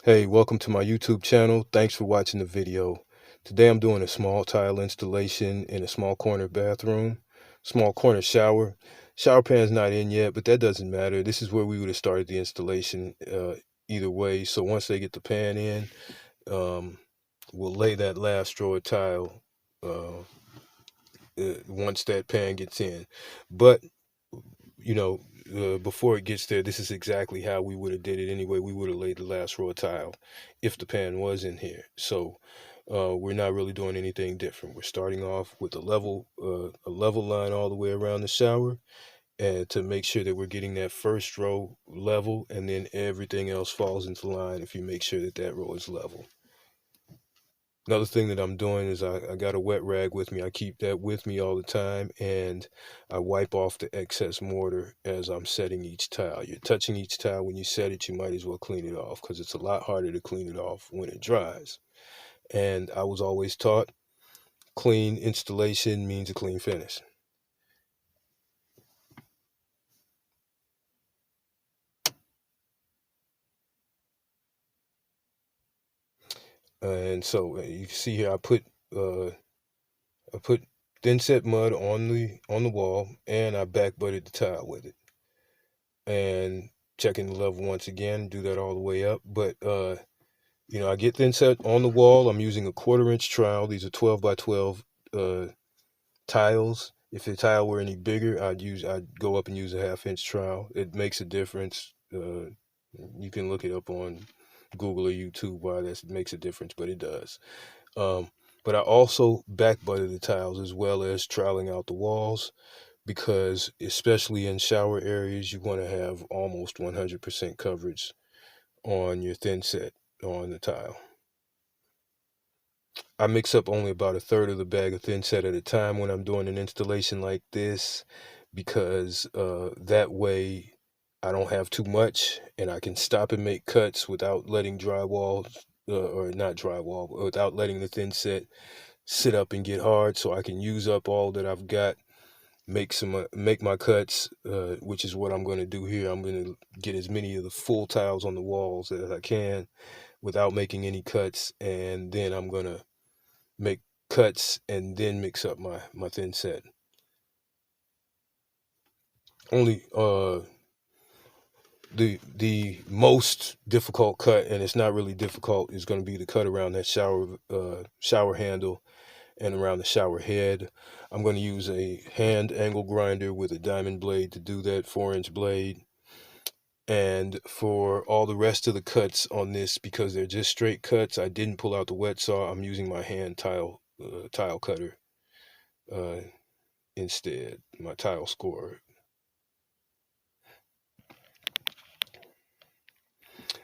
Hey, welcome to my YouTube channel. Thanks for watching the video. Today I'm doing a small tile installation in a small corner bathroom, small corner shower. Shower pan's not in yet, but that doesn't matter. This is where we would have started the installation either way. So once they get the pan in, um, we'll lay that last row of tile uh, once that pan gets in. But you know, before it gets there, this is exactly how we would have did it anyway. We would have laid the last row of tile if the pan was in here. So we're not really doing anything different. We're starting off with a level line all the way around the shower, and to make sure that we're getting that first row level, and then everything else falls into line if you make sure that that row is level. Another thing that I'm doing is I got a wet rag with me. I keep that with me all the time, and I wipe off the excess mortar as I'm setting each tile. You're touching each tile when you set it, you might as well clean it off because it's a lot harder to clean it off when it dries. And I was always taught clean installation means a clean finish. And so you can see here I put thin set mud on the wall, and I back butted the tile with it. And checking the level once again, do that all the way up. But I get thin set on the wall. I'm using a 1/4 inch trowel. These are 12 by 12 uh, tiles. If the tile were any bigger, I'd go up and use a 1/2 inch trowel. It makes a difference. You can look it up on Google or YouTube why that makes a difference, but it does. Um, but I also back butted the tiles as well as troweling out the walls, because especially in shower areas, you want to have almost 100% coverage on your thin set on the tile. I mix up only about a third of the bag of thin set at a time when I'm doing an installation like this, because that way I don't have too much and I can stop and make cuts without letting drywall, or not drywall, but without letting the thin set sit up and get hard, so I can use up all that I've got, make my cuts, which is what I'm going to do here. I'm going to get as many of the full tiles on the walls as I can without making any cuts, and then I'm going to make cuts and then mix up my thin set. Only the most difficult cut, and it's not really difficult, is going to be the cut around that shower handle and around the shower head. I'm going to use a hand angle grinder with a diamond blade to do that, 4-inch blade. And for all the rest of the cuts on this, because they're just straight cuts, I didn't pull out the wet saw. I'm using my hand tile cutter uh, instead, my tile scorer.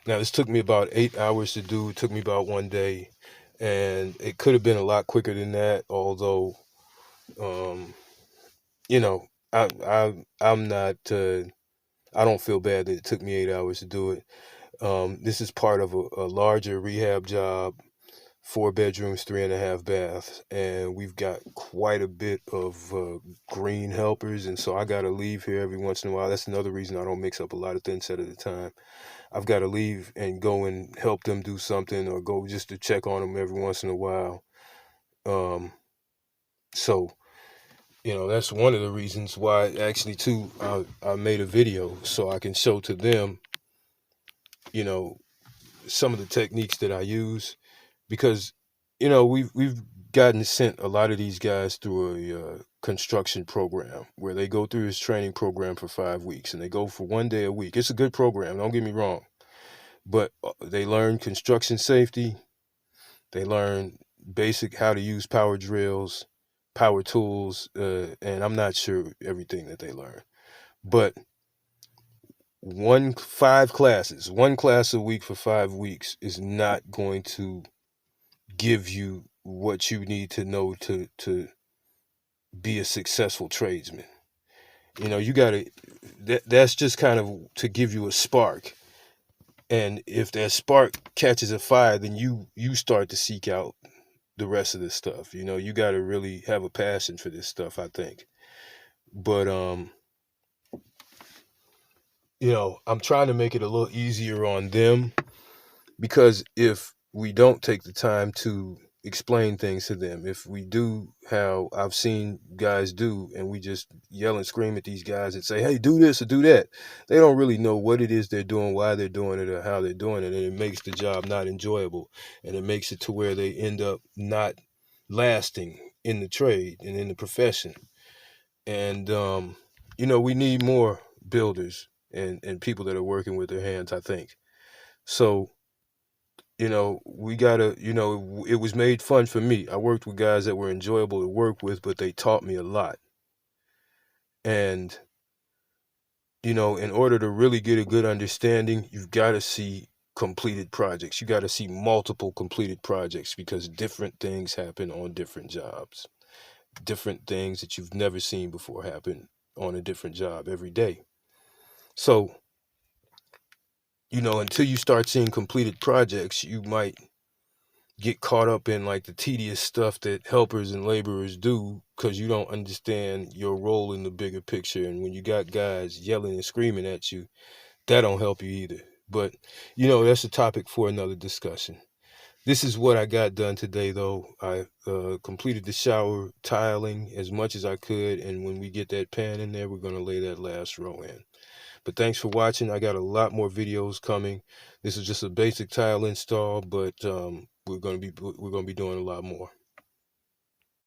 Now, this took me about 8 hours to do. It took me about one day, and it could have been a lot quicker than that. Although, um, you know, I'm not. I don't feel bad that it took me 8 hours to do it. This is part of a larger rehab job, 4 bedrooms, 3.5 baths, and we've got quite a bit of green helpers, and so I got to leave here every once in a while. That's another reason I don't mix up a lot of thin set at a time. I've got to leave and go and help them do something, or go just to check on them every once in a while. Um, so that's one of the reasons why, actually, too, I made a video so I can show to them, you know, some of the techniques that I use, because we've gotten sent a lot of these guys through a construction program where they go through this training program for 5 weeks, and they go for one day a week. It's a good program, don't get me wrong, but they learn construction safety, they learn basic how to use power drills, power tools, and I'm not sure everything that they learn, but one class a week for 5 weeks is not going to give you what you need to know to be a successful tradesman. You gotta, that's just kind of to give you a spark, and if that spark catches a fire, then you start to seek out the rest of this stuff. You got to really have a passion for this stuff, I think. But I'm trying to make it a little easier on them, Because if we don't take the time to explain things to them, if we do how I've seen guys do, and we just yell and scream at these guys and say, hey, do this or do that, they don't really know what it is they're doing, why they're doing it, or how they're doing it. And it makes the job not enjoyable. And it makes it to where they end up not lasting in the trade and in the profession. And, we need more builders and people that are working with their hands, I think. So, we gotta, it was made fun for me. I worked with guys that were enjoyable to work with, but they taught me a lot. And, in order to really get a good understanding, you've got to see completed projects. You got to see multiple completed projects, because different things happen on different jobs. Different things that you've never seen before happen on a different job every day. So, until you start seeing completed projects, you might get caught up in like the tedious stuff that helpers and laborers do, because you don't understand your role in the bigger picture. And when you got guys yelling and screaming at you, that don't help you either. But that's a topic for another discussion. This is what I got done today, though. I completed the shower tiling as much as I could, and when we get that pan in there, we're going to lay that last row in. But thanks for watching. I got a lot more videos coming. This is just a basic tile install, but we're going to be doing a lot more.